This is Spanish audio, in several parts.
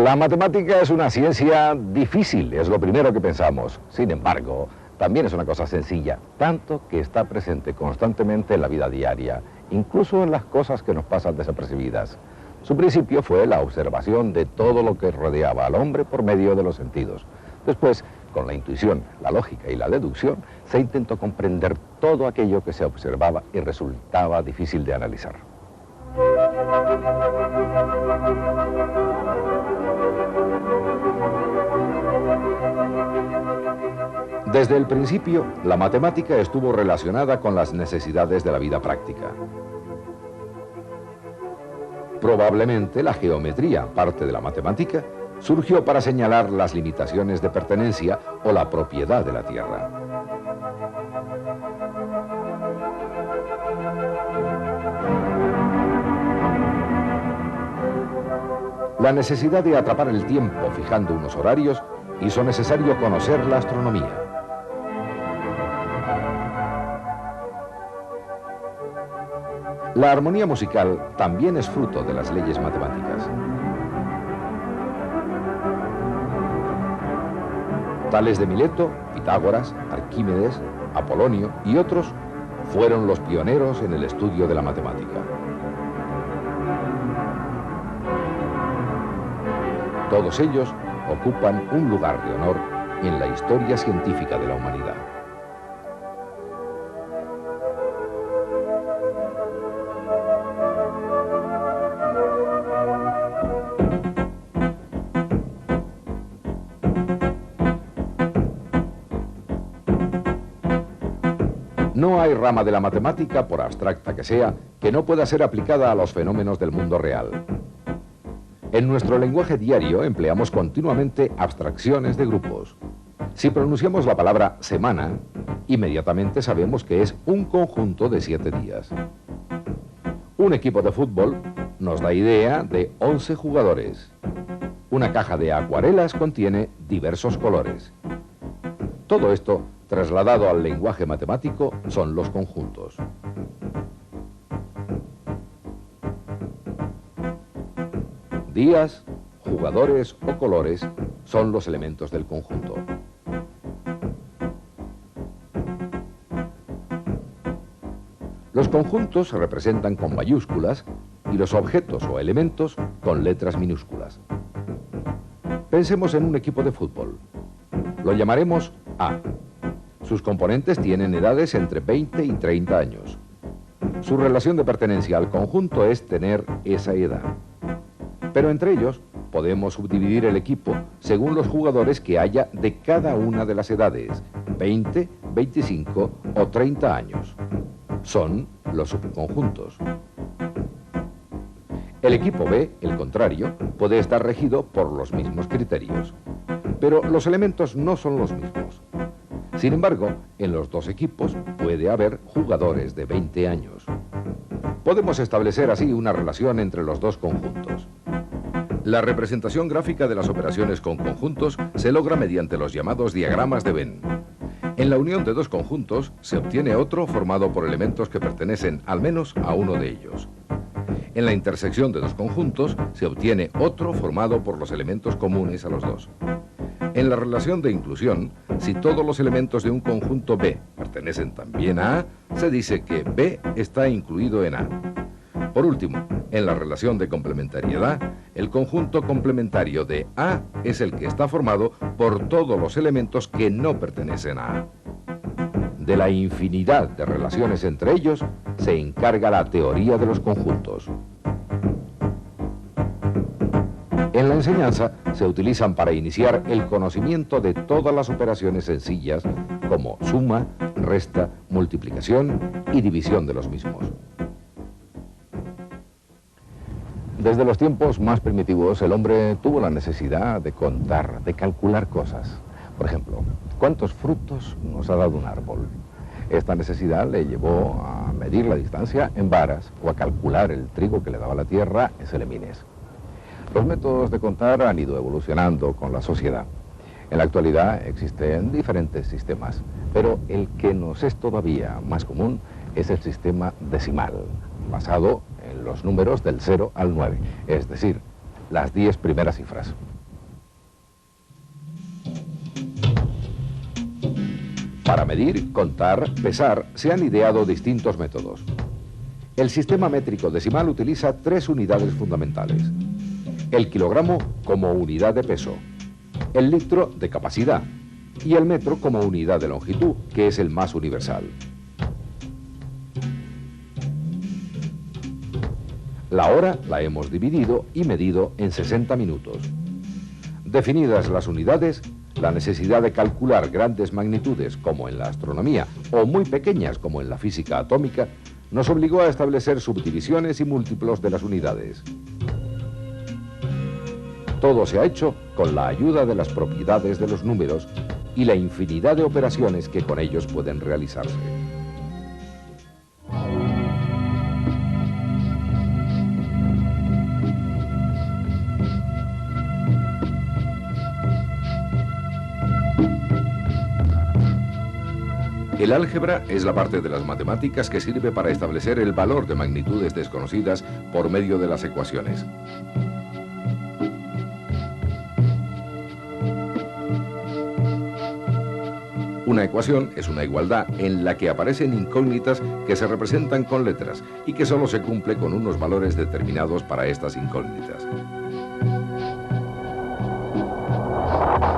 La matemática es una ciencia difícil, es lo primero que pensamos. Sin embargo, también es una cosa sencilla, tanto que está presente constantemente en la vida diaria, incluso en las cosas que nos pasan desapercibidas. Su principio fue la observación de todo lo que rodeaba al hombre por medio de los sentidos. Después, con la intuición, la lógica y la deducción, se intentó comprender todo aquello que se observaba y resultaba difícil de analizar. Desde el principio, la matemática estuvo relacionada con las necesidades de la vida práctica. Probablemente la geometría, parte de la matemática, surgió para señalar las limitaciones de pertenencia o la propiedad de la Tierra. La necesidad de atrapar el tiempo fijando unos horarios hizo necesario conocer la astronomía. La armonía musical también es fruto de las leyes matemáticas. Tales de Mileto, Pitágoras, Arquímedes, Apolonio y otros fueron los pioneros en el estudio de la matemática. Todos ellos ocupan un lugar de honor en la historia científica de la humanidad. No hay rama de la matemática, por abstracta que sea, que no pueda ser aplicada a los fenómenos del mundo real. En nuestro lenguaje diario empleamos continuamente abstracciones de grupos. Si pronunciamos la palabra semana, inmediatamente sabemos que es un conjunto de 7 días. Un equipo de fútbol nos da idea de 11 jugadores. Una caja de acuarelas contiene diversos colores. Todo esto, trasladado al lenguaje matemático, son los conjuntos. Días, jugadores o colores son los elementos del conjunto. Los conjuntos se representan con mayúsculas y los objetos o elementos con letras minúsculas. Pensemos en un equipo de fútbol. Lo llamaremos A. Sus componentes tienen edades entre 20 y 30 años. Su relación de pertenencia al conjunto es tener esa edad. Pero entre ellos podemos subdividir el equipo según los jugadores que haya de cada una de las edades, 20, 25 o 30 años. Son los subconjuntos. El equipo B, el contrario, puede estar regido por los mismos criterios. Pero los elementos no son los mismos. Sin embargo, en los dos equipos puede haber jugadores de 20 años. Podemos establecer así una relación entre los dos conjuntos. La representación gráfica de las operaciones con conjuntos se logra mediante los llamados diagramas de Venn. En la unión de dos conjuntos se obtiene otro formado por elementos que pertenecen al menos a uno de ellos. En la intersección de dos conjuntos se obtiene otro formado por los elementos comunes a los dos. En la relación de inclusión, si todos los elementos de un conjunto B pertenecen también a A, se dice que B está incluido en A. Por último, en la relación de complementariedad, el conjunto complementario de A es el que está formado por todos los elementos que no pertenecen a A. De la infinidad de relaciones entre ellos se encarga la teoría de los conjuntos. En la enseñanza se utilizan para iniciar el conocimiento de todas las operaciones sencillas como suma, resta, multiplicación y división de los mismos. Desde los tiempos más primitivos, el hombre tuvo la necesidad de contar, de calcular cosas. Por ejemplo, ¿cuántos frutos nos ha dado un árbol? Esta necesidad le llevó a medir la distancia en varas o a calcular el trigo que le daba la tierra en selemines. Los métodos de contar han ido evolucionando con la sociedad. En la actualidad existen diferentes sistemas, pero el que nos es todavía más común es el sistema decimal, basado en los números del 0 al 9, es decir, las 10 primeras cifras. Para medir, contar, pesar, se han ideado distintos métodos. El sistema métrico decimal utiliza 3 unidades fundamentales. El kilogramo como unidad de peso, el litro de capacidad y el metro como unidad de longitud, que es el más universal. La hora la hemos dividido y medido en 60 minutos. Definidas las unidades, la necesidad de calcular grandes magnitudes como en la astronomía o muy pequeñas como en la física atómica nos obligó a establecer subdivisiones y múltiplos de las unidades. Todo se ha hecho con la ayuda de las propiedades de los números y la infinidad de operaciones que con ellos pueden realizarse. El álgebra es la parte de las matemáticas que sirve para establecer el valor de magnitudes desconocidas por medio de las ecuaciones. Una ecuación es una igualdad en la que aparecen incógnitas que se representan con letras y que solo se cumple con unos valores determinados para estas incógnitas.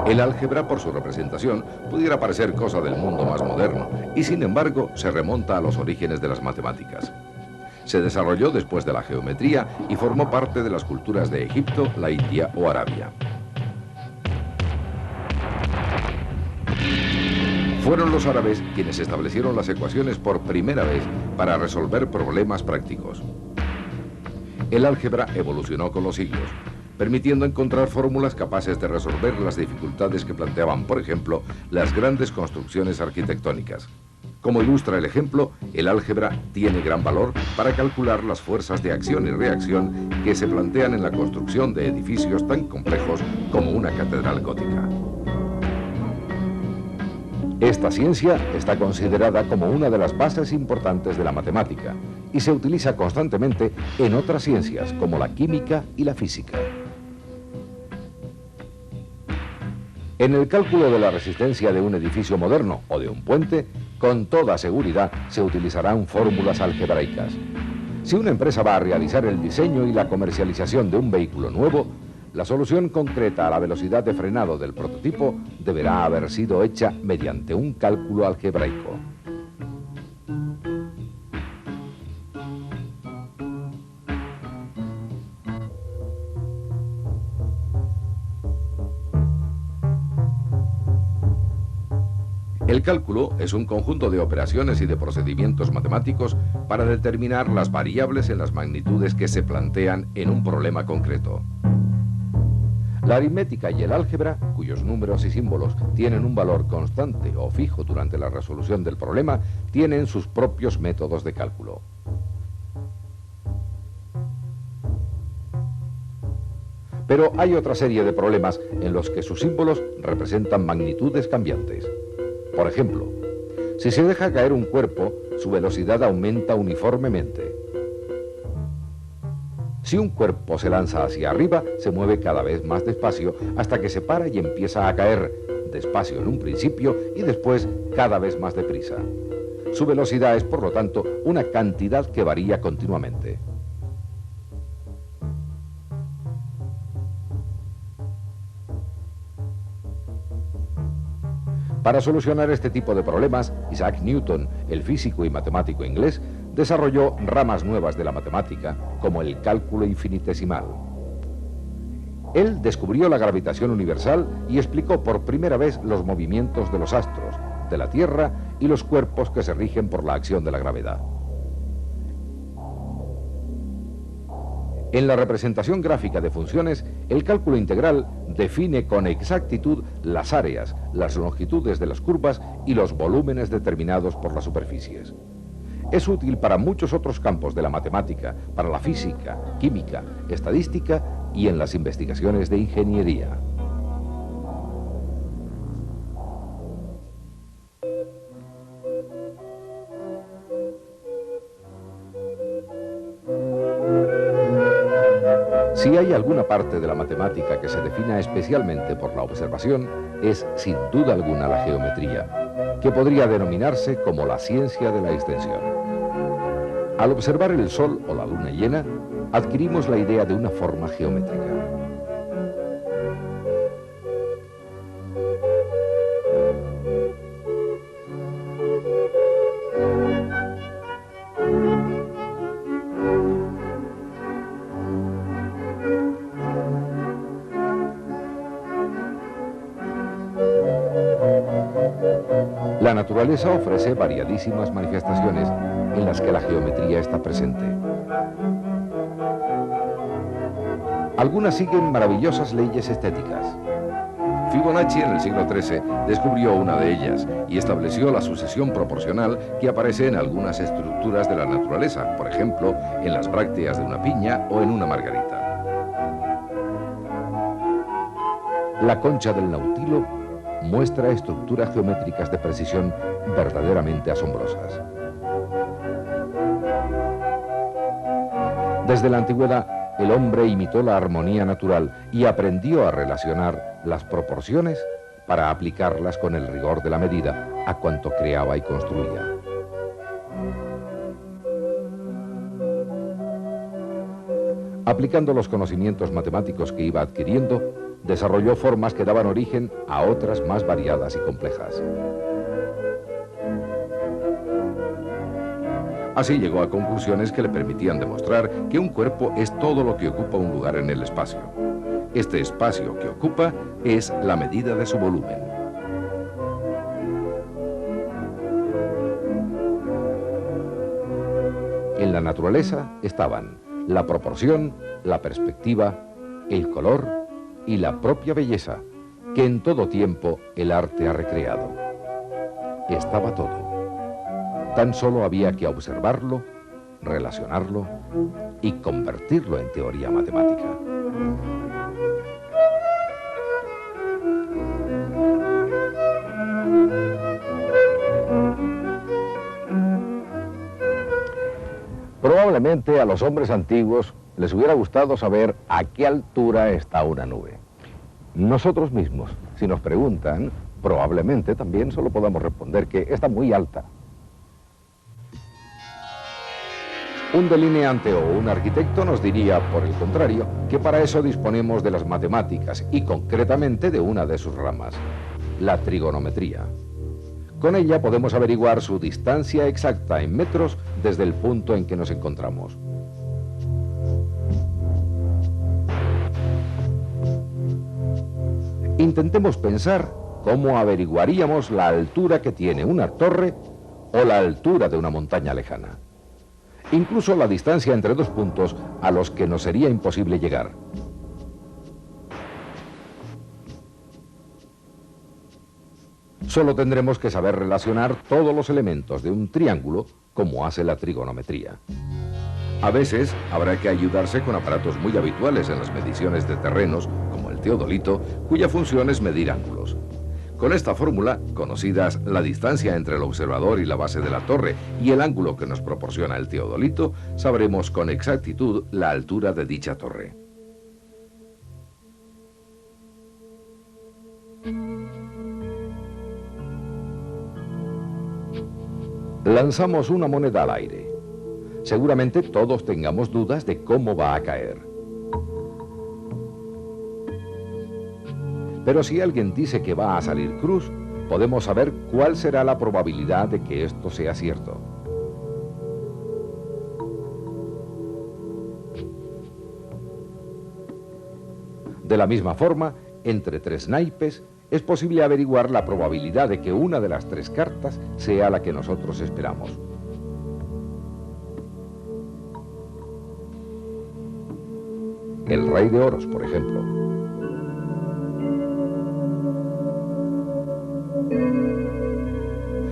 El álgebra, por su representación, pudiera parecer cosa del mundo más moderno y, sin embargo, se remonta a los orígenes de las matemáticas. Se desarrolló después de la geometría y formó parte de las culturas de Egipto, la India o Arabia. Fueron los árabes quienes establecieron las ecuaciones por primera vez para resolver problemas prácticos. El álgebra evolucionó con los siglos, permitiendo encontrar fórmulas capaces de resolver las dificultades que planteaban, por ejemplo, las grandes construcciones arquitectónicas. Como ilustra el ejemplo, el álgebra tiene gran valor para calcular las fuerzas de acción y reacción que se plantean en la construcción de edificios tan complejos como una catedral gótica. Esta ciencia está considerada como una de las bases importantes de la matemática y se utiliza constantemente en otras ciencias como la química y la física. En el cálculo de la resistencia de un edificio moderno o de un puente, con toda seguridad se utilizarán fórmulas algebraicas. Si una empresa va a realizar el diseño y la comercialización de un vehículo nuevo, la solución concreta a la velocidad de frenado del prototipo deberá haber sido hecha mediante un cálculo algebraico. El cálculo es un conjunto de operaciones y de procedimientos matemáticos para determinar las variables en las magnitudes que se plantean en un problema concreto. La aritmética y el álgebra, cuyos números y símbolos tienen un valor constante o fijo durante la resolución del problema, tienen sus propios métodos de cálculo. Pero hay otra serie de problemas en los que sus símbolos representan magnitudes cambiantes. Por ejemplo, si se deja caer un cuerpo, su velocidad aumenta uniformemente. Si un cuerpo se lanza hacia arriba, se mueve cada vez más despacio hasta que se para y empieza a caer, despacio en un principio y después cada vez más deprisa. Su velocidad es, por lo tanto, una cantidad que varía continuamente. Para solucionar este tipo de problemas, Isaac Newton, el físico y matemático inglés, desarrolló ramas nuevas de la matemática, como el cálculo infinitesimal. Él descubrió la gravitación universal y explicó por primera vez los movimientos de los astros, de la Tierra y los cuerpos que se rigen por la acción de la gravedad. En la representación gráfica de funciones, el cálculo integral define con exactitud las áreas, las longitudes de las curvas y los volúmenes determinados por las superficies. Es útil para muchos otros campos de la matemática, para la física, química, estadística y en las investigaciones de ingeniería. Si Si hay alguna parte de la matemática que se defina especialmente por la observación, es sin duda alguna la geometría, que podría denominarse como la ciencia de la extensión. Al observar el Sol o la Luna llena, adquirimos la idea de una forma geométrica. La naturaleza ofrece variadísimas manifestaciones en las que la geometría está presente. Algunas siguen maravillosas leyes estéticas. Fibonacci en el siglo XIII descubrió una de ellas y estableció la sucesión proporcional que aparece en algunas estructuras de la naturaleza, por ejemplo, en las brácteas de una piña o en una margarita. La concha del nautilo muestra estructuras geométricas de precisión verdaderamente asombrosas. Desde la antigüedad, el hombre imitó la armonía natural y aprendió a relacionar las proporciones para aplicarlas con el rigor de la medida a cuanto creaba y construía. Aplicando los conocimientos matemáticos que iba adquiriendo, desarrolló formas que daban origen a otras más variadas y complejas. Así llegó a conclusiones que le permitían demostrar que un cuerpo es todo lo que ocupa un lugar en el espacio. Este espacio que ocupa es la medida de su volumen. En la naturaleza estaban la proporción, la perspectiva, el color y la propia belleza, que en todo tiempo el arte ha recreado. Estaba todo. Tan solo había que observarlo, relacionarlo y convertirlo en teoría matemática. Probablemente a los hombres antiguos les hubiera gustado saber a qué altura está una nube. Nosotros mismos, si nos preguntan, probablemente también solo podamos responder que está muy alta. Un delineante o un arquitecto nos diría, por el contrario, que para eso disponemos de las matemáticas y concretamente de una de sus ramas, la trigonometría. Con ella podemos averiguar su distancia exacta en metros desde el punto en que nos encontramos. Intentemos pensar cómo averiguaríamos la altura que tiene una torre o la altura de una montaña lejana. Incluso la distancia entre dos puntos a los que nos sería imposible llegar. Solo tendremos que saber relacionar todos los elementos de un triángulo como hace la trigonometría. A veces habrá que ayudarse con aparatos muy habituales en las mediciones de terrenos, como el teodolito, cuya función es medir ángulos. Con esta fórmula, conocidas la distancia entre el observador y la base de la torre y el ángulo que nos proporciona el teodolito, sabremos con exactitud la altura de dicha torre. Lanzamos una moneda al aire. Seguramente todos tengamos dudas de cómo va a caer. Pero si alguien dice que va a salir cruz, podemos saber cuál será la probabilidad de que esto sea cierto. De la misma forma, entre tres naipes, es posible averiguar la probabilidad de que una de las tres cartas sea la que nosotros esperamos. El rey de oros, por ejemplo.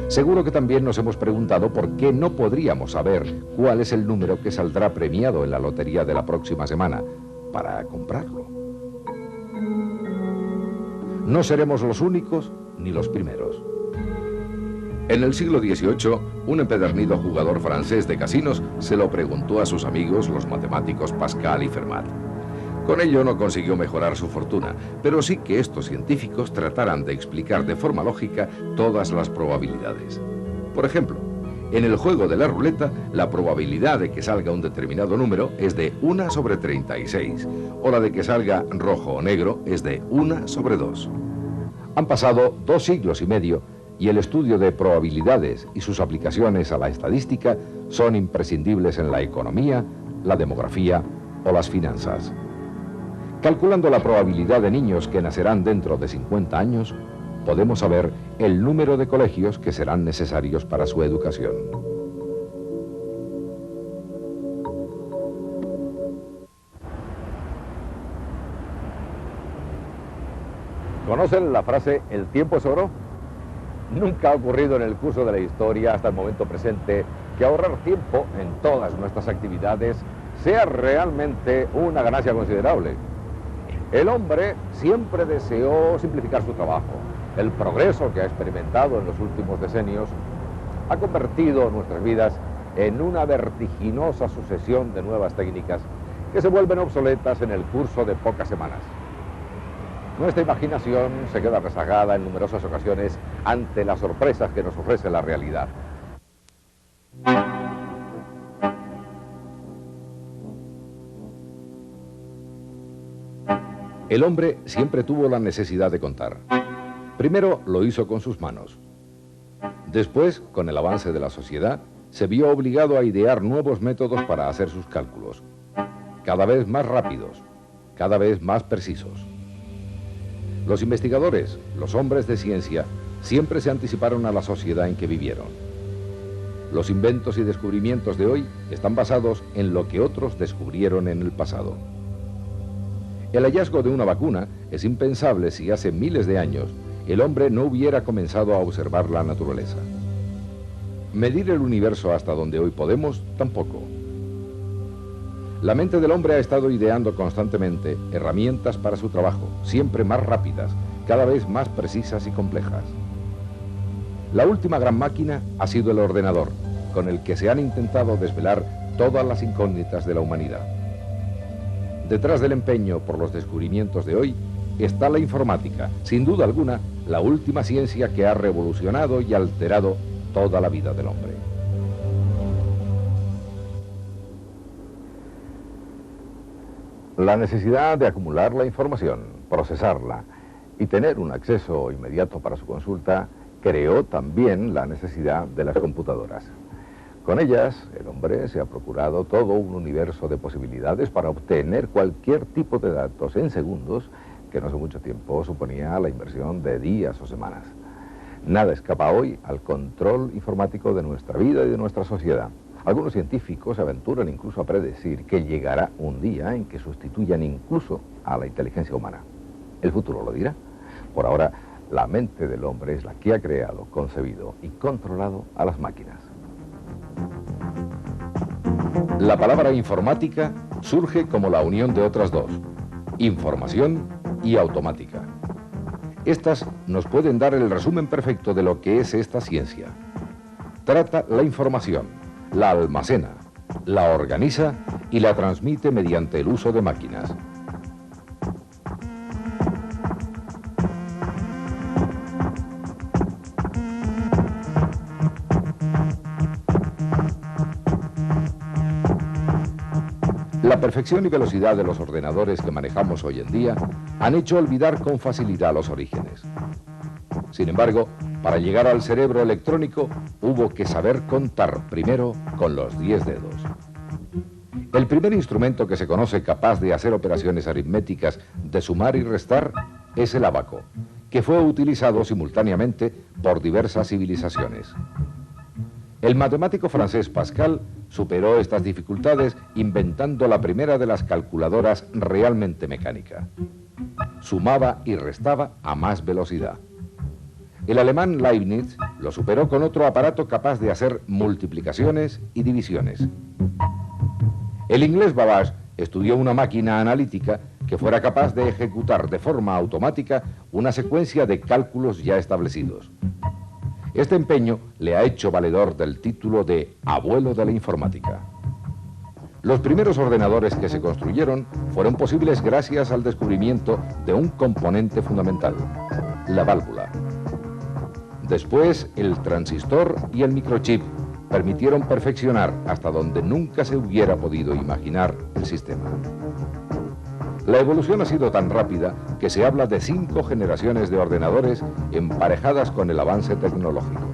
Seguro que también nos hemos preguntado por qué no podríamos saber cuál es el número que saldrá premiado en la lotería de la próxima semana para comprarlo. No seremos los únicos ni los primeros. En el siglo XVIII, un empedernido jugador francés de casinos se lo preguntó a sus amigos, los matemáticos Pascal y Fermat. Con ello no consiguió mejorar su fortuna, pero sí que estos científicos trataran de explicar de forma lógica todas las probabilidades. Por ejemplo, en el juego de la ruleta, la probabilidad de que salga un determinado número es de 1 sobre 36, o la de que salga rojo o negro es de 1 sobre 2. Han pasado 2 siglos y medio y el estudio de probabilidades y sus aplicaciones a la estadística son imprescindibles en la economía, la demografía o las finanzas. Calculando la probabilidad de niños que nacerán dentro de 50 años, podemos saber el número de colegios que serán necesarios para su educación. ¿Conocen la frase "el tiempo es oro"? Nunca ha ocurrido en el curso de la historia hasta el momento presente que ahorrar tiempo en todas nuestras actividades sea realmente una ganancia considerable. El hombre siempre deseó simplificar su trabajo. El progreso que ha experimentado en los últimos decenios ha convertido nuestras vidas en una vertiginosa sucesión de nuevas técnicas que se vuelven obsoletas en el curso de pocas semanas. Nuestra imaginación se queda rezagada en numerosas ocasiones ante las sorpresas que nos ofrece la realidad. El hombre siempre tuvo la necesidad de contar. Primero lo hizo con sus manos. Después, con el avance de la sociedad, se vio obligado a idear nuevos métodos para hacer sus cálculos, cada vez más rápidos, cada vez más precisos. Los investigadores, los hombres de ciencia, siempre se anticiparon a la sociedad en que vivieron. Los inventos y descubrimientos de hoy están basados en lo que otros descubrieron en el pasado. El hallazgo de una vacuna es impensable si hace miles de años el hombre no hubiera comenzado a observar la naturaleza. Medir el universo hasta donde hoy podemos, tampoco. La mente del hombre ha estado ideando constantemente herramientas para su trabajo, siempre más rápidas, cada vez más precisas y complejas. La última gran máquina ha sido el ordenador, con el que se han intentado desvelar todas las incógnitas de la humanidad. Detrás del empeño por los descubrimientos de hoy está la informática, sin duda alguna, la última ciencia que ha revolucionado y alterado toda la vida del hombre. La necesidad de acumular la información, procesarla y tener un acceso inmediato para su consulta creó también la necesidad de las computadoras. Con ellas, el hombre se ha procurado todo un universo de posibilidades para obtener cualquier tipo de datos en segundos que no hace mucho tiempo suponía la inversión de días o semanas. Nada escapa hoy al control informático de nuestra vida y de nuestra sociedad. Algunos científicos se aventuran incluso a predecir que llegará un día en que sustituyan incluso a la inteligencia humana. El futuro lo dirá. Por ahora, la mente del hombre es la que ha creado, concebido y controlado a las máquinas. La palabra informática surge como la unión de otras dos, información y automática. Estas nos pueden dar el resumen perfecto de lo que es esta ciencia. Trata la información, la almacena, la organiza y la transmite mediante el uso de máquinas. La perfección y velocidad de los ordenadores que manejamos hoy en día han hecho olvidar con facilidad los orígenes. Sin embargo, para llegar al cerebro electrónico hubo que saber contar primero con los 10 dedos. El primer instrumento que se conoce capaz de hacer operaciones aritméticas de sumar y restar es el ábaco, que fue utilizado simultáneamente por diversas civilizaciones. El matemático francés Pascal superó estas dificultades inventando la primera de las calculadoras realmente mecánica. Sumaba y restaba a más velocidad. El alemán Leibniz lo superó con otro aparato capaz de hacer multiplicaciones y divisiones. El inglés Babbage estudió una máquina analítica que fuera capaz de ejecutar de forma automática una secuencia de cálculos ya establecidos. Este empeño le ha hecho valedor del título de abuelo de la informática. Los primeros ordenadores que se construyeron fueron posibles gracias al descubrimiento de un componente fundamental, la válvula. Después, el transistor y el microchip permitieron perfeccionar hasta donde nunca se hubiera podido imaginar el sistema. La evolución ha sido tan rápida que se habla de 5 generaciones de ordenadores emparejadas con el avance tecnológico.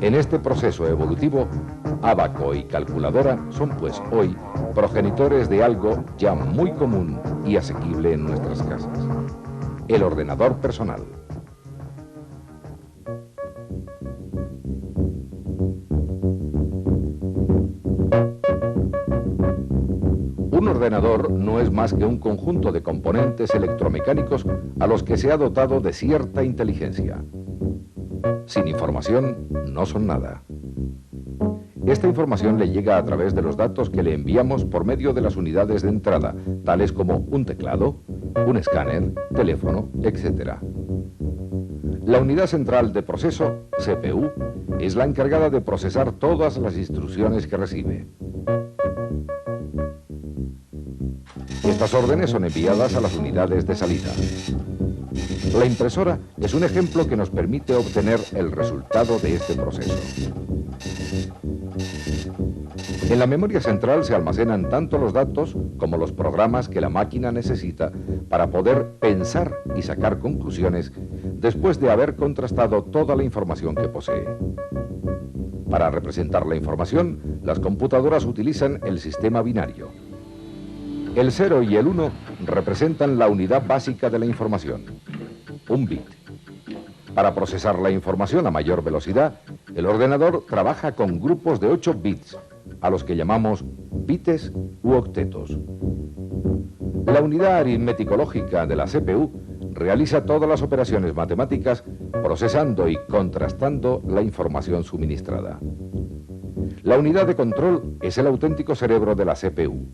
En este proceso evolutivo, ábaco y calculadora son pues hoy progenitores de algo ya muy común y asequible en nuestras casas: el ordenador personal. Un ordenador no es más que un conjunto de componentes electromecánicos a los que se ha dotado de cierta inteligencia. Sin información no son nada. Esta información le llega a través de los datos que le enviamos por medio de las unidades de entrada, tales como un teclado, un escáner, teléfono, etc. La unidad central de proceso, CPU, es la encargada de procesar todas las instrucciones que recibe. Estas órdenes son enviadas a las unidades de salida. La impresora es un ejemplo que nos permite obtener el resultado de este proceso. En la memoria central se almacenan tanto los datos como los programas que la máquina necesita para poder pensar y sacar conclusiones después de haber contrastado toda la información que posee. Para representar la información, las computadoras utilizan el sistema binario. El 0 y el 1 representan la unidad básica de la información, un bit. Para procesar la información a mayor velocidad, el ordenador trabaja con grupos de 8 bits, a los que llamamos bites u octetos. La unidad aritmético-lógica de la CPU realiza todas las operaciones matemáticas procesando y contrastando la información suministrada. La unidad de control es el auténtico cerebro de la CPU.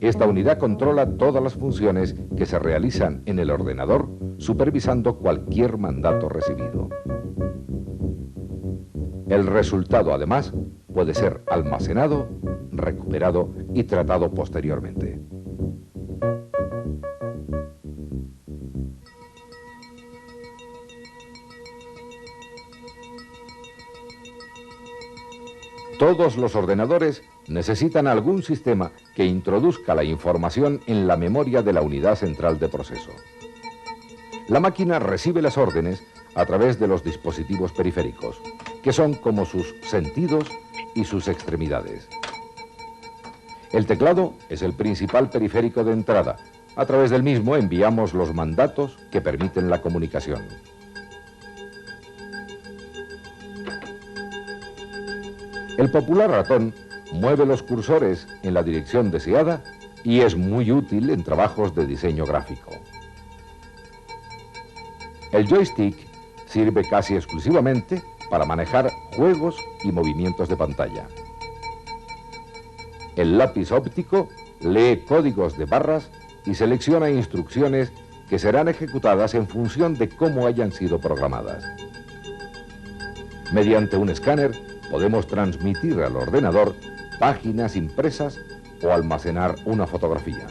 Esta unidad controla todas las funciones que se realizan en el ordenador, supervisando cualquier mandato recibido. El resultado, además, puede ser almacenado, recuperado y tratado posteriormente. Todos los ordenadores necesitan algún sistema que introduzca la información en la memoria de la unidad central de proceso. La máquina recibe las órdenes a través de los dispositivos periféricos, que son como sus sentidos y sus extremidades. El teclado es el principal periférico de entrada. A través del mismo enviamos los mandatos que permiten la comunicación. El popular ratón mueve los cursores en la dirección deseada y es muy útil en trabajos de diseño gráfico. El joystick sirve casi exclusivamente para manejar juegos y movimientos de pantalla. El lápiz óptico lee códigos de barras y selecciona instrucciones que serán ejecutadas en función de cómo hayan sido programadas. Mediante un escáner podemos transmitir al ordenador páginas impresas o almacenar una fotografía.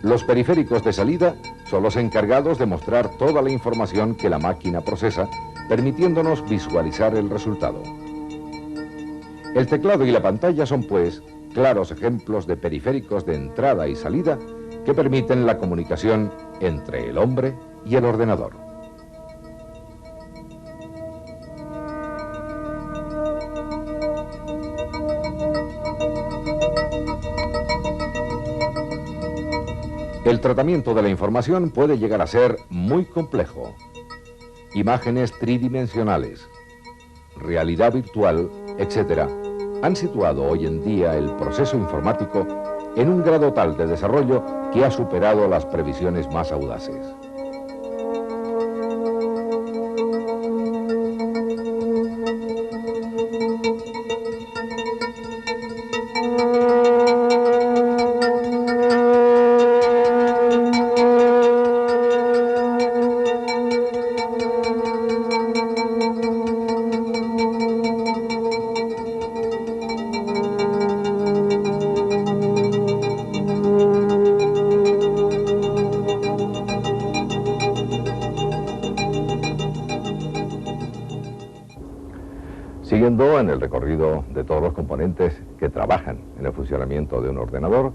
Los periféricos de salida son los encargados de mostrar toda la información que la máquina procesa, permitiéndonos visualizar el resultado. El teclado y la pantalla son, pues, claros ejemplos de periféricos de entrada y salida que permiten la comunicación entre el hombre y el ordenador. El tratamiento de la información puede llegar a ser muy complejo. Imágenes tridimensionales, realidad virtual, etc., han situado hoy en día el proceso informático en un grado tal de desarrollo que ha superado las previsiones más audaces. Siguiendo en el recorrido de todos los componentes que trabajan en el funcionamiento de un ordenador,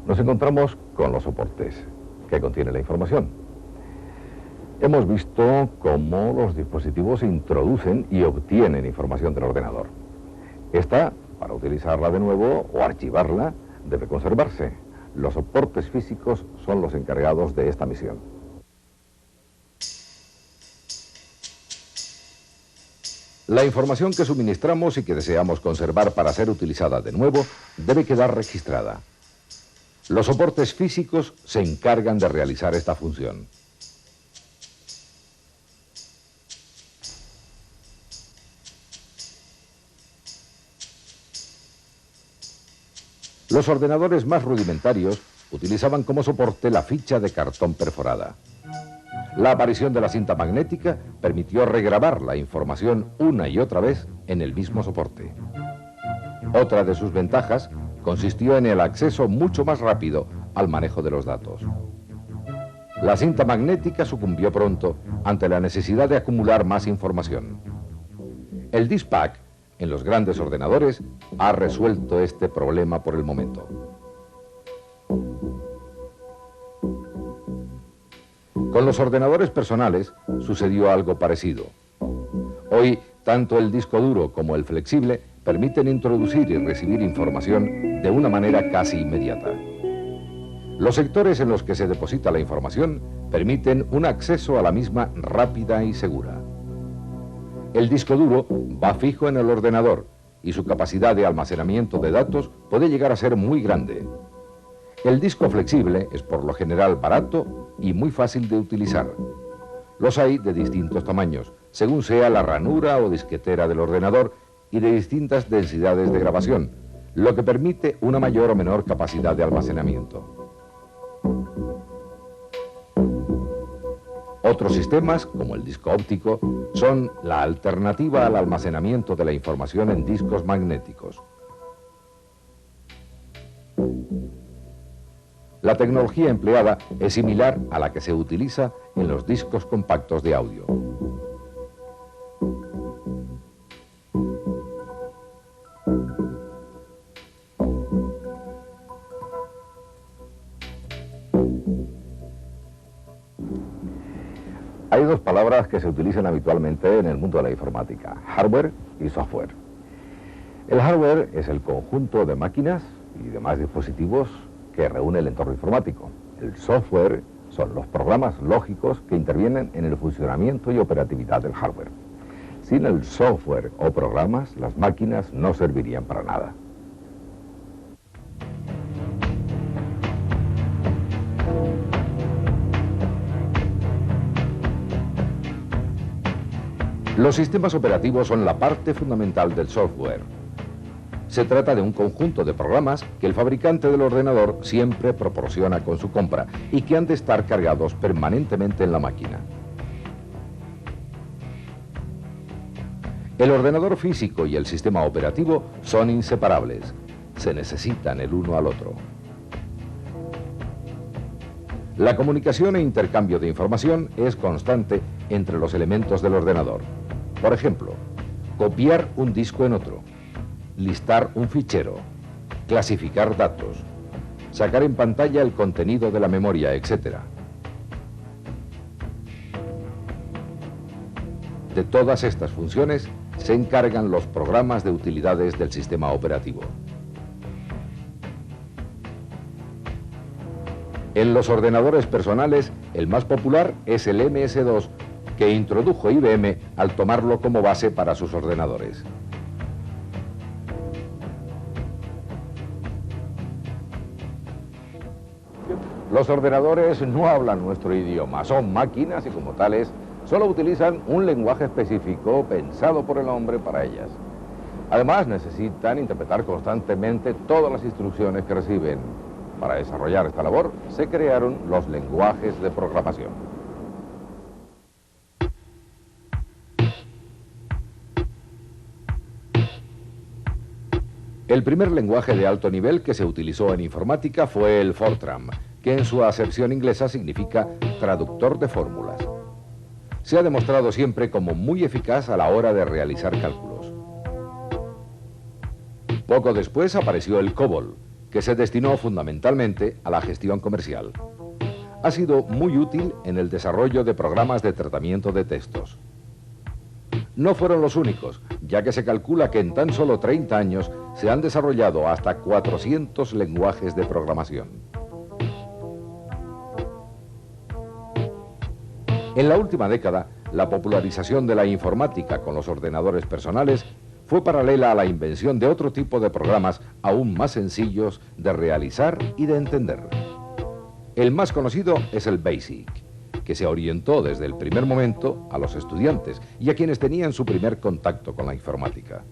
nos encontramos con los soportes que contienen la información. Hemos visto cómo los dispositivos introducen y obtienen información del ordenador. Esta, para utilizarla de nuevo o archivarla, debe conservarse. Los soportes físicos son los encargados de esta misión. La información que suministramos y que deseamos conservar para ser utilizada de nuevo debe quedar registrada. Los soportes físicos se encargan de realizar esta función. Los ordenadores más rudimentarios utilizaban como soporte la ficha de cartón perforada. La aparición de la cinta magnética permitió regrabar la información una y otra vez en el mismo soporte. Otra de sus ventajas consistió en el acceso mucho más rápido al manejo de los datos. La cinta magnética sucumbió pronto ante la necesidad de acumular más información. El DISPAC en los grandes ordenadores ha resuelto este problema por el momento. Con los ordenadores personales sucedió algo parecido. Hoy, tanto el disco duro como el flexible permiten introducir y recibir información de una manera casi inmediata. Los sectores en los que se deposita la información permiten un acceso a la misma rápida y segura. El disco duro va fijo en el ordenador y su capacidad de almacenamiento de datos puede llegar a ser muy grande. El disco flexible es por lo general barato y muy fácil de utilizar. Los hay de distintos tamaños, según sea la ranura o disquetera del ordenador y de distintas densidades de grabación, lo que permite una mayor o menor capacidad de almacenamiento. Otros sistemas, como el disco óptico, son la alternativa al almacenamiento de la información en discos magnéticos. La tecnología empleada es similar a la que se utiliza en los discos compactos de audio. Hay dos palabras que se utilizan habitualmente en el mundo de la informática: hardware y software. El hardware es el conjunto de máquinas y demás dispositivos que reúne el entorno informático. El software son los programas lógicos que intervienen en el funcionamiento y operatividad del hardware. Sin el software o programas, las máquinas no servirían para nada. Los sistemas operativos son la parte fundamental del software. Se trata de un conjunto de programas que el fabricante del ordenador siempre proporciona con su compra y que han de estar cargados permanentemente en la máquina. El ordenador físico y el sistema operativo son inseparables. Se necesitan el uno al otro. La comunicación e intercambio de información es constante entre los elementos del ordenador. Por ejemplo, copiar un disco en otro, listar un fichero, clasificar datos, sacar en pantalla el contenido de la memoria, etc. De todas estas funciones se encargan los programas de utilidades del sistema operativo. En los ordenadores personales, el más popular es el MS-2, que introdujo IBM al tomarlo como base para sus ordenadores. Los ordenadores no hablan nuestro idioma, son máquinas y como tales solo utilizan un lenguaje específico pensado por el hombre para ellas. Además necesitan interpretar constantemente todas las instrucciones que reciben. Para desarrollar esta labor se crearon los lenguajes de programación. El primer lenguaje de alto nivel que se utilizó en informática fue el Fortran, que en su acepción inglesa significa traductor de fórmulas. Se ha demostrado siempre como muy eficaz a la hora de realizar cálculos. Poco después apareció el COBOL, que se destinó fundamentalmente a la gestión comercial. Ha sido muy útil en el desarrollo de programas de tratamiento de textos. No fueron los únicos, ya que se calcula que en tan solo 30 años se han desarrollado hasta 400 lenguajes de programación. En la última década, la popularización de la informática con los ordenadores personales fue paralela a la invención de otro tipo de programas aún más sencillos de realizar y de entender. El más conocido es el BASIC, que se orientó desde el primer momento a los estudiantes y a quienes tenían su primer contacto con la informática.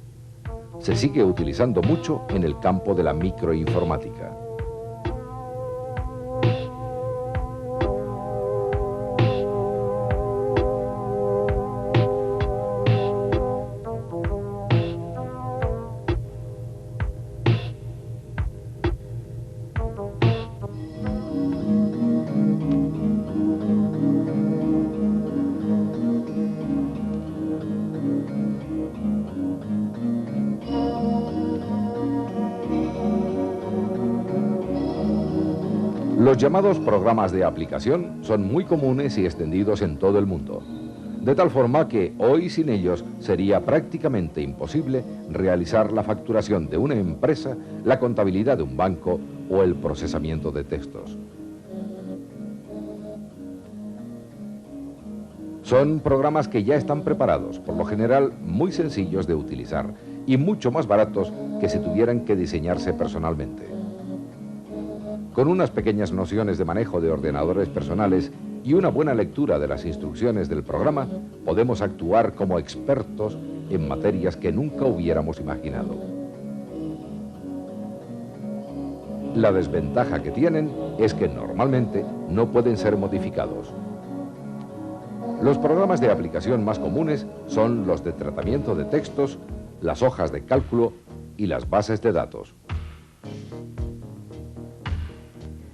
Se sigue utilizando mucho en el campo de la microinformática. Los llamados programas de aplicación son muy comunes y extendidos en todo el mundo, de tal forma que hoy sin ellos sería prácticamente imposible realizar la facturación de una empresa, la contabilidad de un banco o el procesamiento de textos. Son programas que ya están preparados, por lo general muy sencillos de utilizar y mucho más baratos que si tuvieran que diseñarse personalmente. Con unas pequeñas nociones de manejo de ordenadores personales y una buena lectura de las instrucciones del programa, podemos actuar como expertos en materias que nunca hubiéramos imaginado. La desventaja que tienen es que normalmente no pueden ser modificados. Los programas de aplicación más comunes son los de tratamiento de textos, las hojas de cálculo y las bases de datos.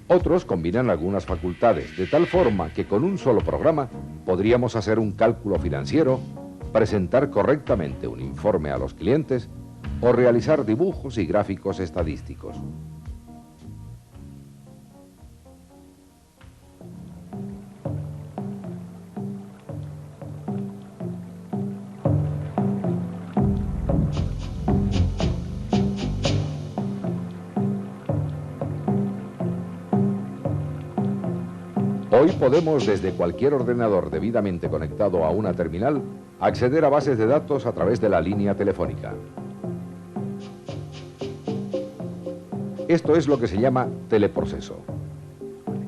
Otros combinan algunas facultades, de tal forma que con un solo programa podríamos hacer un cálculo financiero, presentar correctamente un informe a los clientes o realizar dibujos y gráficos estadísticos. Hoy podemos, desde cualquier ordenador debidamente conectado a una terminal, acceder a bases de datos a través de la línea telefónica. Esto es lo que se llama teleproceso.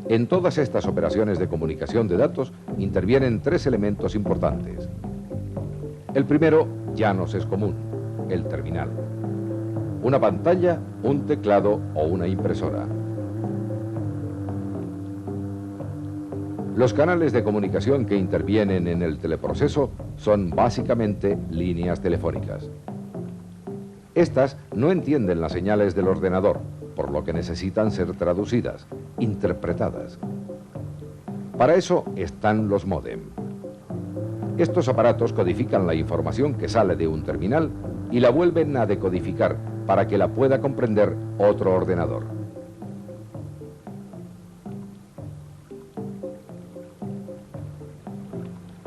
En todas estas operaciones de comunicación de datos intervienen tres elementos importantes. El primero ya nos es común, el terminal. Una pantalla, un teclado o una impresora. Los canales de comunicación que intervienen en el teleproceso son básicamente líneas telefónicas. Estas no entienden las señales del ordenador, por lo que necesitan ser traducidas, interpretadas. Para eso están los módem. Estos aparatos codifican la información que sale de un terminal y la vuelven a decodificar para que la pueda comprender otro ordenador.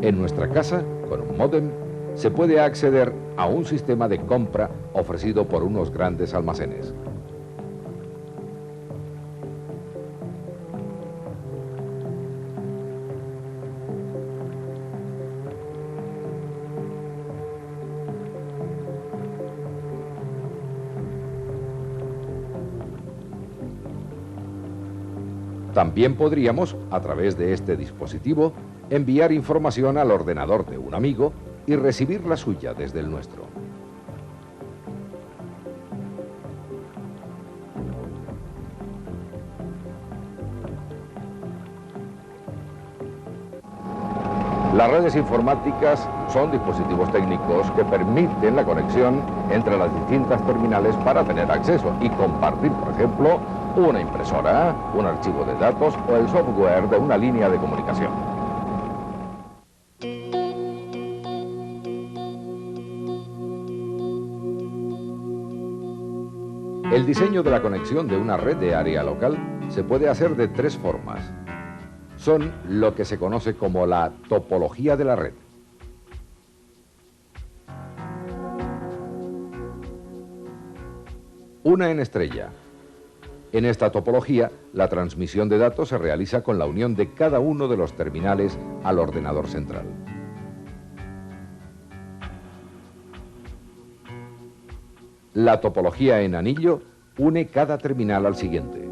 En nuestra casa, con un módem, se puede acceder a un sistema de compra ofrecido por unos grandes almacenes. También podríamos, a través de este dispositivo, enviar información al ordenador de un amigo y recibir la suya desde el nuestro. Las redes informáticas son dispositivos técnicos que permiten la conexión entre las distintas terminales para tener acceso y compartir, por ejemplo, una impresora, un archivo de datos o el software de una línea de comunicación. El diseño de la conexión de una red de área local se puede hacer de tres formas. Son lo que se conoce como la topología de la red. Una en estrella. En esta topología, la transmisión de datos se realiza con la unión de cada uno de los terminales al ordenador central. La topología en anillo une cada terminal al siguiente.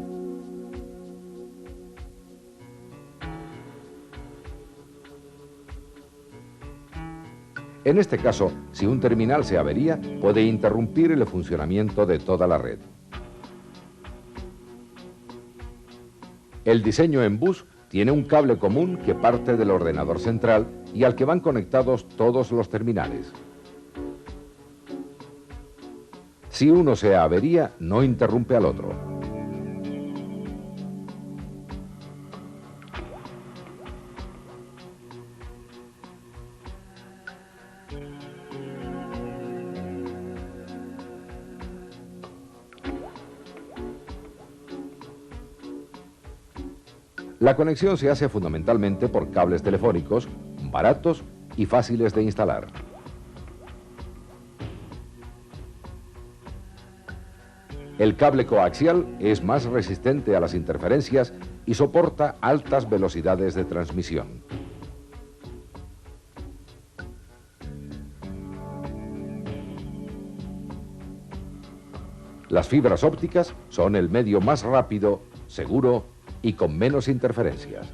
En este caso, si un terminal se avería, puede interrumpir el funcionamiento de toda la red. El diseño en bus tiene un cable común que parte del ordenador central y al que van conectados todos los terminales. Si uno se avería, no interrumpe al otro. La conexión se hace fundamentalmente por cables telefónicos, baratos y fáciles de instalar. El cable coaxial es más resistente a las interferencias y soporta altas velocidades de transmisión. Las fibras ópticas son el medio más rápido, seguro y con menos interferencias.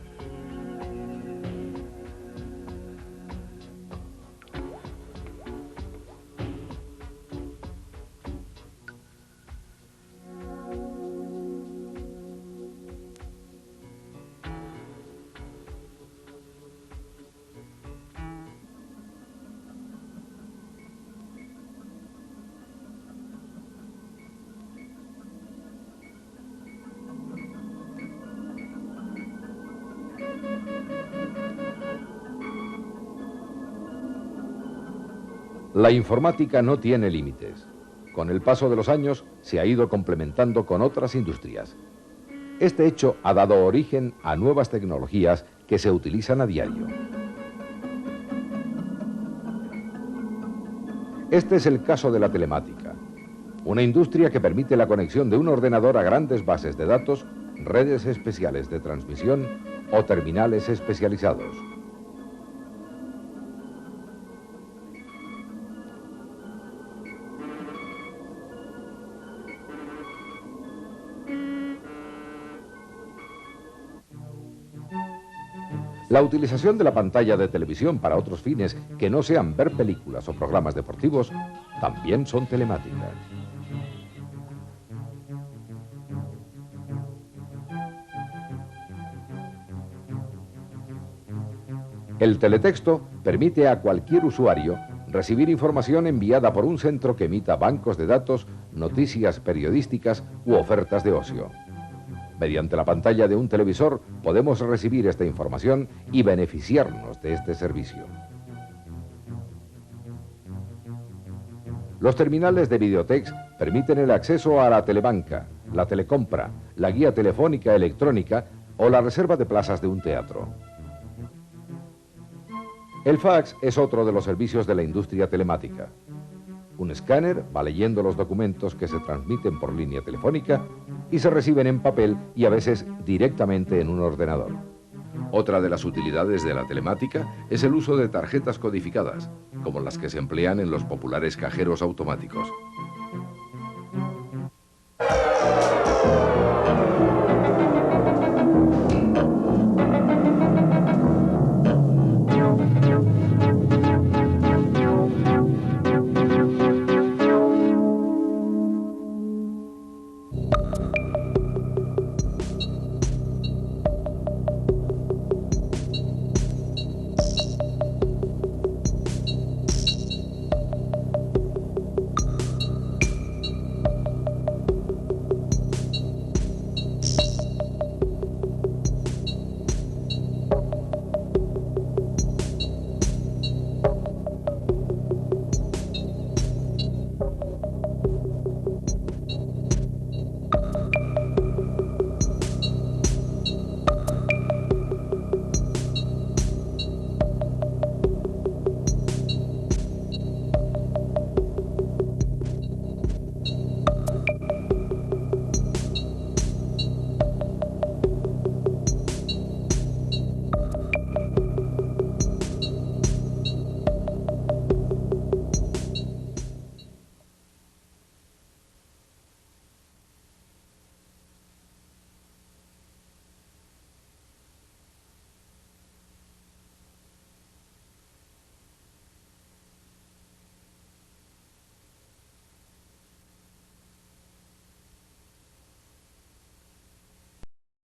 La informática no tiene límites. Con el paso de los años se ha ido complementando con otras industrias. Este hecho ha dado origen a nuevas tecnologías que se utilizan a diario. Este es el caso de la telemática, una industria que permite la conexión de un ordenador a grandes bases de datos, redes especiales de transmisión o terminales especializados. La utilización de la pantalla de televisión para otros fines que no sean ver películas o programas deportivos también son telemáticas. El teletexto permite a cualquier usuario recibir información enviada por un centro que emita bancos de datos, noticias periodísticas u ofertas de ocio. Mediante la pantalla de un televisor podemos recibir esta información y beneficiarnos de este servicio. Los terminales de videotex permiten el acceso a la telebanca, la telecompra, la guía telefónica electrónica o la reserva de plazas de un teatro. El fax es otro de los servicios de la industria telemática. Un escáner va leyendo los documentos que se transmiten por línea telefónica y se reciben en papel y a veces directamente en un ordenador. Otra de las utilidades de la telemática es el uso de tarjetas codificadas, como las que se emplean en los populares cajeros automáticos.